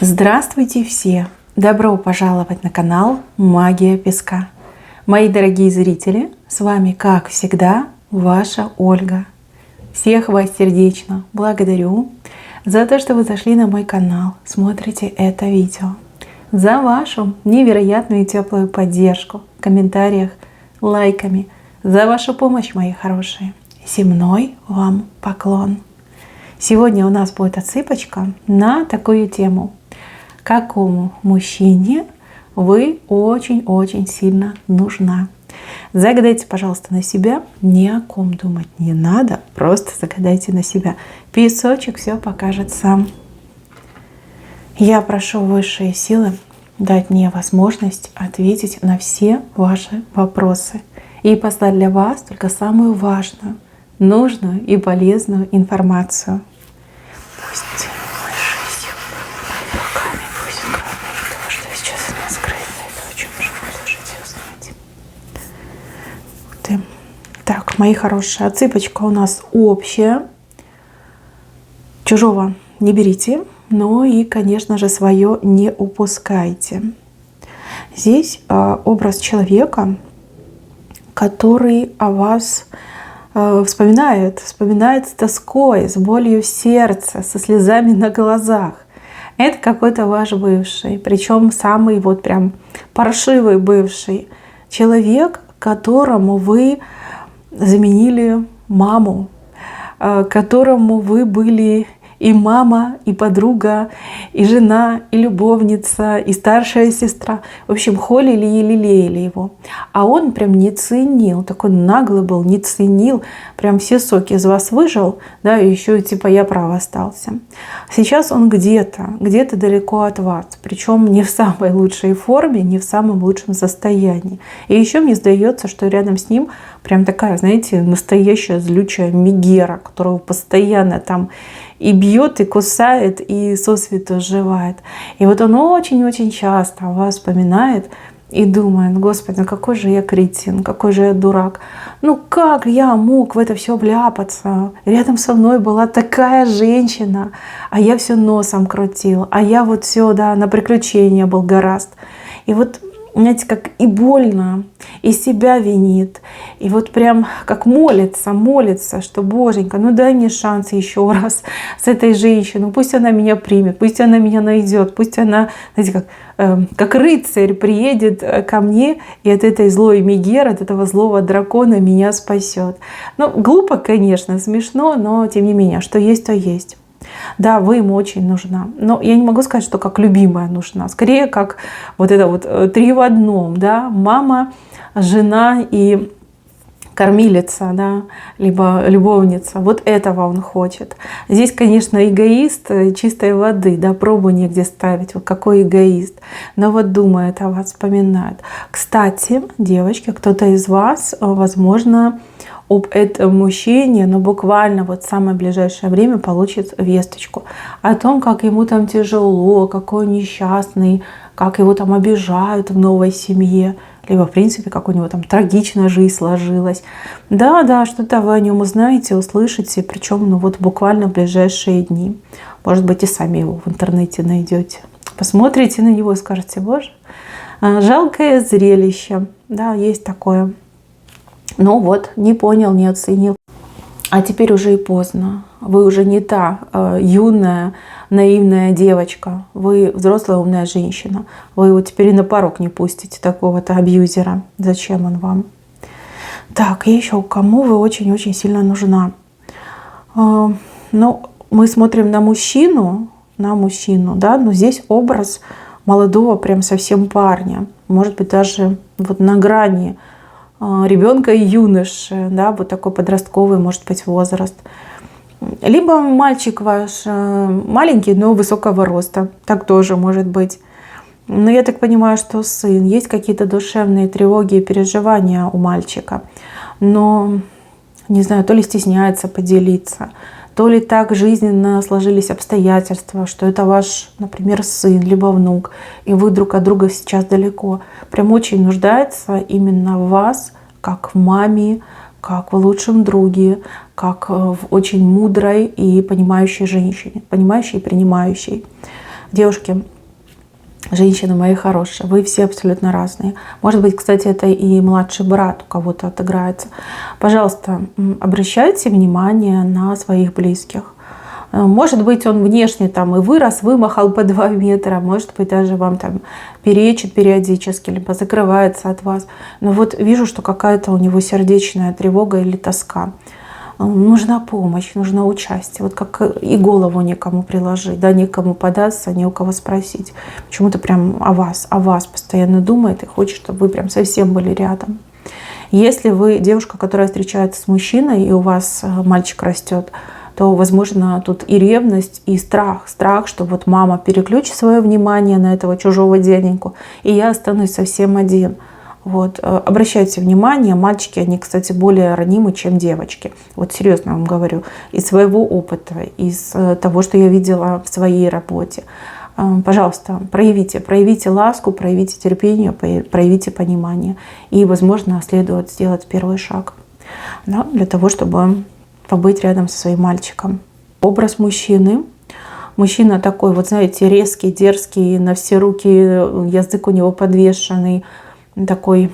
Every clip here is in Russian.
Здравствуйте все! Добро пожаловать на канал Магия Песка. Мои дорогие зрители, с вами, как всегда, ваша Ольга. Всех вас сердечно благодарю за то, что вы зашли на мой канал, смотрите это видео, за вашу невероятную теплую поддержку в комментариях, лайками, за вашу помощь, мои хорошие. Земной вам поклон! Сегодня у нас будет отсыпочка на такую тему. Какому мужчине вы очень-очень сильно нужна? Загадайте, пожалуйста, на себя. Ни о ком думать не надо. Просто загадайте на себя. Песочек все покажет сам. Я прошу высшие силы дать мне возможность ответить на все ваши вопросы и послать для вас только самую важную, нужную и полезную информацию. Пусть так, мои хорошие, отсыпочка у нас общая. Чужого не берите, но и, конечно же, свое не упускайте. Здесь образ человека, который о вас вспоминает с тоской, с болью в сердце, со слезами на глазах. Это какой-то ваш бывший, причем самый вот прям паршивый бывший человек, которому вы заменили маму, которому вы были и мама, и подруга, и жена, и любовница, и старшая сестра. В общем, холили и лелеяли его. А он прям не ценил, такой наглый был, не ценил, прям все соки из вас выжил, да, и еще типа я прав остался. Сейчас он где-то далеко от вас, причем не в самой лучшей форме, не в самом лучшем состоянии. И еще мне сдается, что рядом с ним прям такая, знаете, настоящая злючая мегера, которую постоянно там и бьет, и кусает, и сосвету сживает. И вот он очень-очень часто о вас вспоминает и думает: Господи, ну какой же я кретин, какой же я дурак. Ну как я мог в это все вляпаться? Рядом со мной была такая женщина, а я все носом крутил, а я вот все, да, на приключения был горазд. И вот, знаете, как и больно, и себя винит, и вот прям как молится, что Боженька, ну дай мне шанс еще раз с этой женщиной, пусть она меня примет, пусть она меня найдет, пусть она, знаете, как рыцарь приедет ко мне и от этой злой мегеры, от этого злого дракона меня спасет. Ну, глупо, конечно, смешно, но тем не менее, что есть, то есть. Да, вы ему очень нужна. Но я не могу сказать, что как любимая нужна. Скорее, как вот это вот 3 в одном. Да? Мама, жена и кормилица, да? Либо любовница. Вот этого он хочет. Здесь, конечно, эгоист чистой воды. Да? Пробу негде ставить. Вот какой эгоист. Но вот думает о вас, вспоминает. Кстати, девочки, кто-то из вас, возможно, об этом мужчине, но буквально вот в самое ближайшее время получит весточку о том, как ему там тяжело, какой он несчастный, как его там обижают в новой семье, либо в принципе, как у него там трагичная жизнь сложилась. Да, что-то вы о нем узнаете, услышите, причем ну вот буквально в ближайшие дни. Может быть, и сами его в интернете найдете. Посмотрите на него и скажете: Боже, жалкое зрелище. Да, есть такое. Но вот не понял, не оценил. А теперь уже и поздно. Вы уже не та юная, наивная девочка. Вы взрослая, умная женщина. Вы его теперь и на порог не пустите, такого-то абьюзера. Зачем он вам? Так, и еще кому вы очень-очень сильно нужна? Ну, мы смотрим на мужчину, да, но здесь образ молодого прям совсем парня. Может быть, даже вот на грани ребенка и юноши, да, вот такой подростковый, может быть, возраст. Либо мальчик ваш маленький, но высокого роста, так тоже может быть. Но я так понимаю, что сын, есть какие-то душевные тревоги и переживания у мальчика, но, не знаю, то ли стесняется поделиться, то ли так жизненно сложились обстоятельства, что это ваш, например, сын, либо внук, и вы друг от друга сейчас далеко. Прям очень нуждается именно в вас, как в маме, как в лучшем друге, как в очень мудрой и понимающей женщине, понимающей и принимающей. Девушки, Женщины мои хорошие, вы все абсолютно разные. Может быть, кстати, это и младший брат у кого-то отыграется. Пожалуйста, обращайте внимание на своих близких. Может быть, он внешне там и вырос, вымахал по 2 метра, может быть, даже вам там перечит периодически, либо закрывается от вас. Но вот вижу, что какая-то у него сердечная тревога или тоска. Нужна помощь, нужно участие. Вот как и голову некому приложить, да, некому податься, не у кого спросить. Почему-то прям о вас постоянно думает и хочет, чтобы вы прям совсем были рядом. Если вы девушка, которая встречается с мужчиной, и у вас мальчик растет, то, возможно, тут и ревность, и страх. Страх, что вот мама переключит свое внимание на этого чужого дяденьку, и я останусь совсем один. Вот. Обращайте внимание, мальчики, они, кстати, более ранимы, чем девочки. Вот серьезно вам говорю. Из своего опыта, из того, что я видела в своей работе. Пожалуйста, проявите ласку, проявите терпение, проявите понимание. И, возможно, следует сделать первый шаг, да, для того, чтобы побыть рядом со своим мальчиком. Образ мужчины. Мужчина такой, вот знаете, резкий, дерзкий, на все руки, язык у него подвешенный, такой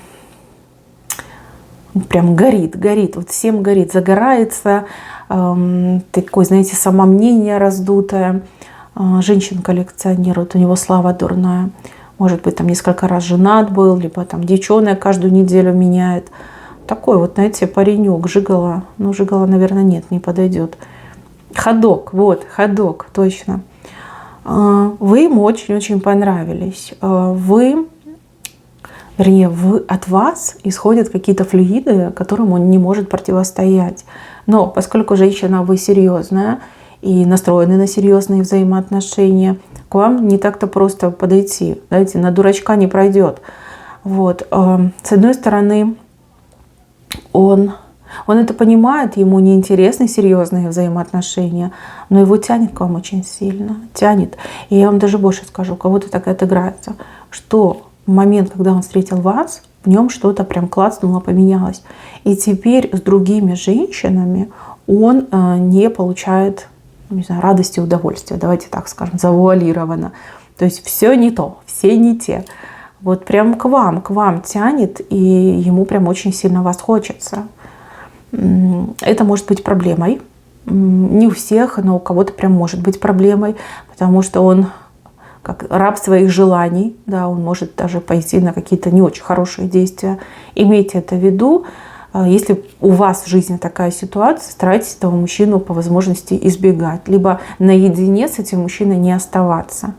прям горит, вот всем горит, загорается, такой, знаете, самомнение раздутое. Женщин коллекционирует, у него слава дурная. Может быть, там несколько раз женат был, либо там девчонок каждую неделю меняет. Такой вот, знаете, паренек, жигало. Ну, жигало, наверное, нет, не подойдет. Ходок, вот, ходок, точно. Вы ему очень-очень понравились. От вас исходят какие-то флюиды, которым он не может противостоять. Но поскольку женщина, вы серьезная и настроены на серьезные взаимоотношения, к вам не так-то просто подойти. Знаете, на дурачка не пройдет. Вот. С одной стороны, он это понимает, ему неинтересны серьезные взаимоотношения, но его тянет к вам очень сильно. Тянет. И я вам даже больше скажу, у кого-то так и отыграется, что в момент, когда он встретил вас, в нем что-то прям клацнуло, поменялось. И теперь с другими женщинами он не получает, не знаю, радости и удовольствия. Давайте так скажем, завуалированно. То есть все не то, все не те. Вот прям к вам тянет, и ему прям очень сильно вас хочется. Это может быть проблемой. Не у всех, но у кого-то прям может быть проблемой, потому что он как раб своих желаний, да, он может даже пойти на какие-то не очень хорошие действия. Имейте это в виду. Если у вас в жизни такая ситуация, старайтесь этого мужчину по возможности избегать. Либо наедине с этим мужчиной не оставаться.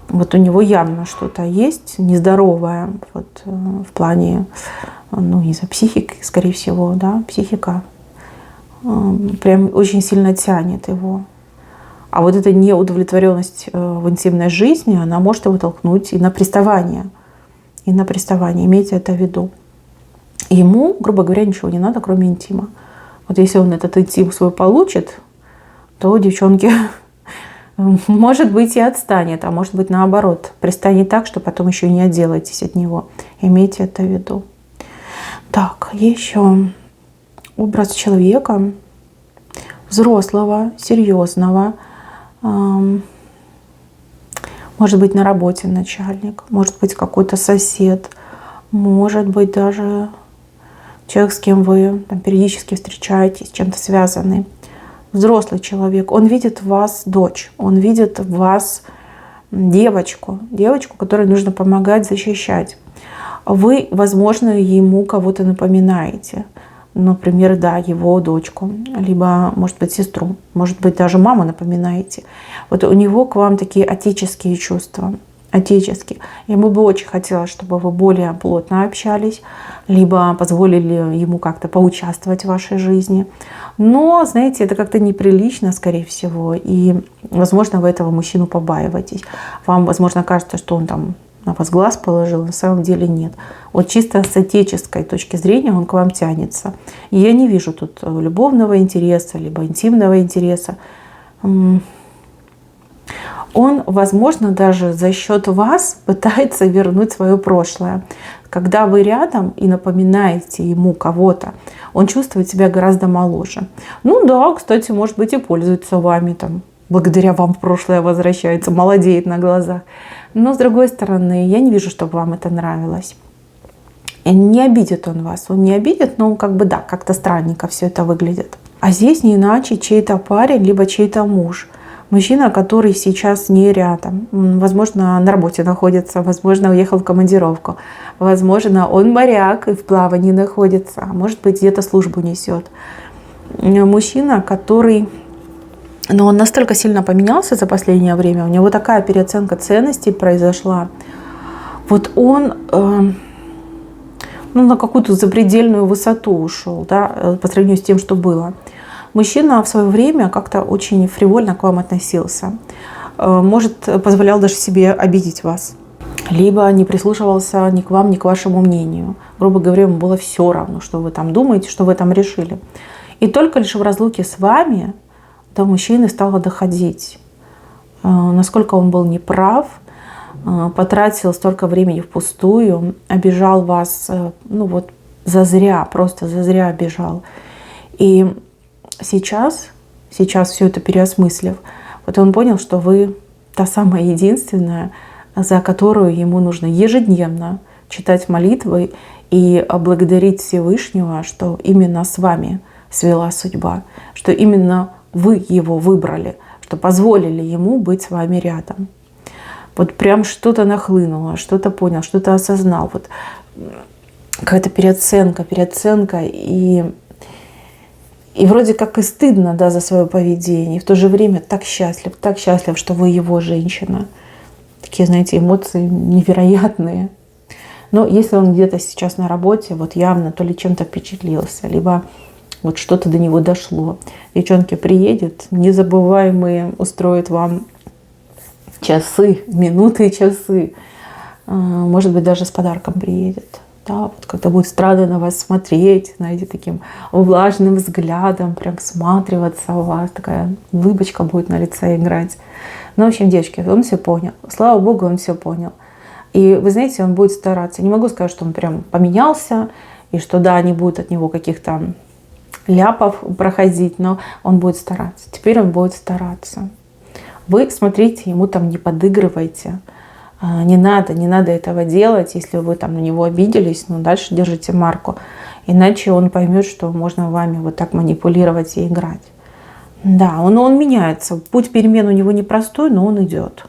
Вот у него явно что-то есть нездоровое вот, в плане, ну, не знаю, психики, скорее всего, да, психика прям очень сильно тянет его. А вот эта неудовлетворенность в интимной жизни, она может его толкнуть и на приставание. Имейте это в виду. Ему, грубо говоря, ничего не надо, кроме интима. Вот если он этот интим свой получит, то, девчонки, может быть, и отстанет, а может быть, наоборот, пристанет так, что потом еще и не отделаетесь от него. Имейте это в виду. Так, еще образ человека взрослого, серьезного. Может быть, на работе начальник, может быть, какой-то сосед, может быть, даже человек, с кем вы там периодически встречаетесь, чем-то связаны. Взрослый человек, он видит в вас дочь, он видит в вас девочку, которой нужно помогать, защищать. Вы, возможно, ему кого-то напоминаете. Например, да, его дочку, либо, может быть, сестру, может быть, даже маму напоминаете. Вот у него к вам такие отеческие чувства, отеческие. Ему бы очень хотелось, чтобы вы более плотно общались, либо позволили ему как-то поучаствовать в вашей жизни. Но, знаете, это как-то неприлично, скорее всего, и, возможно, вы этого мужчину побаиваетесь. Вам, возможно, кажется, что он там на вас глаз положил, на самом деле нет. Вот чисто с отеческой точки зрения он к вам тянется. И я не вижу тут любовного интереса, либо интимного интереса. Он, возможно, даже за счет вас пытается вернуть свое прошлое. Когда вы рядом и напоминаете ему кого-то, он чувствует себя гораздо моложе. Ну да, кстати, может быть, и пользуется вами там. Благодаря вам в прошлое возвращается, молодеет на глазах. Но с другой стороны, я не вижу, чтобы вам это нравилось. И не обидит он вас. Он не обидит, но как бы да, как-то странненько все это выглядит. А здесь не иначе чей-то парень, либо чей-то муж. Мужчина, который сейчас не рядом. Возможно, на работе находится, возможно, уехал в командировку. Возможно, он моряк и в плавании находится. А может быть, где-то службу несет. Мужчина, который... Но он настолько сильно поменялся за последнее время. У него такая переоценка ценностей произошла. Вот он... на какую-то запредельную высоту ушел, да, по сравнению с тем, что было. Мужчина в свое время как-то очень фривольно к вам относился. Может, позволял даже себе обидеть вас. Либо не прислушивался ни к вам, ни к вашему мнению. Грубо говоря, ему было все равно, что вы там думаете, что вы там решили. И только лишь в разлуке с вами до мужчины стало доходить, насколько он был неправ, потратил столько времени впустую, обижал вас, зазря, просто зазря обижал. И сейчас все это переосмыслив, вот он понял, что вы та самая единственная, за которую ему нужно ежедневно читать молитвы и благодарить Всевышнего, что именно с вами свела судьба, что именно вы его выбрали, что позволили ему быть с вами рядом. Вот прям что-то нахлынуло, что-то понял, что-то осознал. Вот какая-то переоценка. И вроде как и стыдно, да, за свое поведение. И в то же время так счастлив, что вы его женщина. Такие, знаете, эмоции невероятные. Но если он где-то сейчас на работе, вот явно то ли чем-то впечатлился, либо вот что-то до него дошло. Девчонки, приедет, незабываемые, устроит вам часы, минуты и часы. Может быть, даже с подарком приедет. Да, вот когда будет странно на вас смотреть, знаете, таким влажным взглядом, прям всматриваться у вас, такая улыбочка будет на лице играть. Ну, в общем, девочки, он все понял. Слава Богу, он все понял. И вы знаете, он будет стараться. Не могу сказать, что он прям поменялся, и что да, не будет от него каких-то ляпов проходить, но он будет стараться. Теперь он будет стараться. Вы смотрите, ему там не подыгрывайте. Не надо этого делать, если вы там на него обиделись, но дальше держите марку. Иначе он поймет, что можно вами вот так манипулировать и играть. Да, он меняется. Путь перемен у него непростой, но он идет.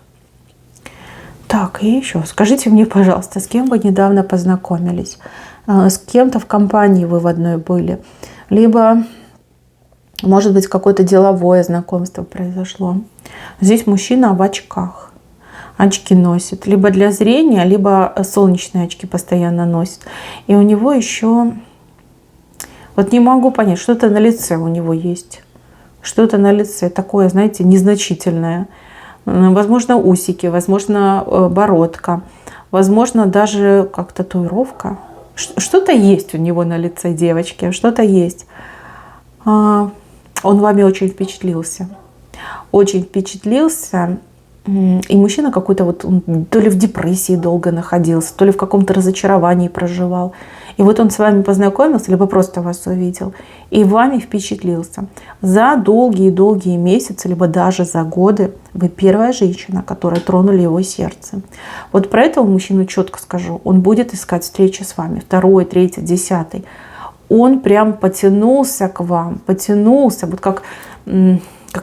Так, и еще. Скажите мне, пожалуйста, с кем вы недавно познакомились? С кем-то в компании вы в одной были? Либо, может быть, какое-то деловое знакомство произошло. Здесь мужчина в очках. Очки носит. Либо для зрения, либо солнечные очки постоянно носит. И у него еще... Вот не могу понять, что-то на лице у него есть. Что-то на лице такое, знаете, незначительное. Возможно, усики, возможно, бородка. Возможно, даже как татуировка. Что-то есть у него на лице, девочки. Что-то есть. Он вами очень впечатлился. Очень впечатлился. И мужчина какой-то вот, то ли в депрессии долго находился, то ли в каком-то разочаровании проживал. И вот он с вами познакомился, либо просто вас увидел, и вами впечатлился. За долгие-долгие месяцы, либо даже за годы вы первая женщина, которая тронули его сердце. Вот про этого мужчину четко скажу. Он будет искать встречи с вами. 2-й, 3-й, 10-й. Он прям потянулся к вам. Потянулся. Вот как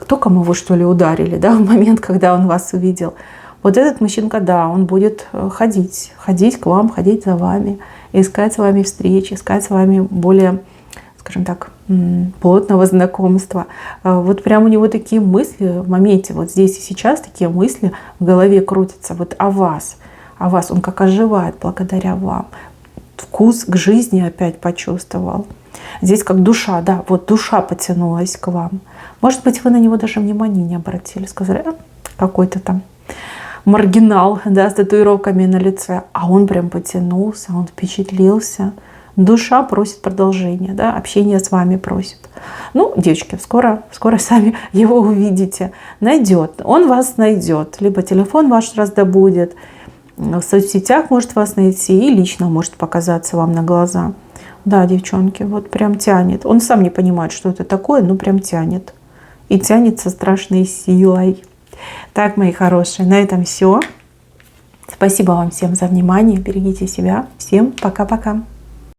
током его, что ли, ударили, да, в момент, когда он вас увидел. Вот этот мужчинка, да, он будет ходить к вам, ходить за вами, искать с вами встречи, искать с вами более, скажем так, плотного знакомства. Вот прям у него такие мысли в моменте, вот здесь и сейчас такие мысли в голове крутятся вот о вас. Он как оживает благодаря вам. Вкус к жизни опять почувствовал. Здесь как душа, да, вот душа потянулась к вам. Может быть, вы на него даже внимания не обратили. Сказали, какой-то там маргинал, да, с татуировками на лице. А он прям потянулся, он впечатлился. Душа просит продолжения, да, общение с вами просит. Ну, девочки, скоро сами его увидите. Найдет, он вас найдет. Либо телефон ваш раздобудет, в соцсетях может вас найти и лично может показаться вам на глаза. Да, девчонки, вот прям тянет. Он сам не понимает, что это такое, но прям тянет. И тянет со страшной силой. Так, мои хорошие, на этом все. Спасибо вам всем за внимание. Берегите себя. Всем пока-пока.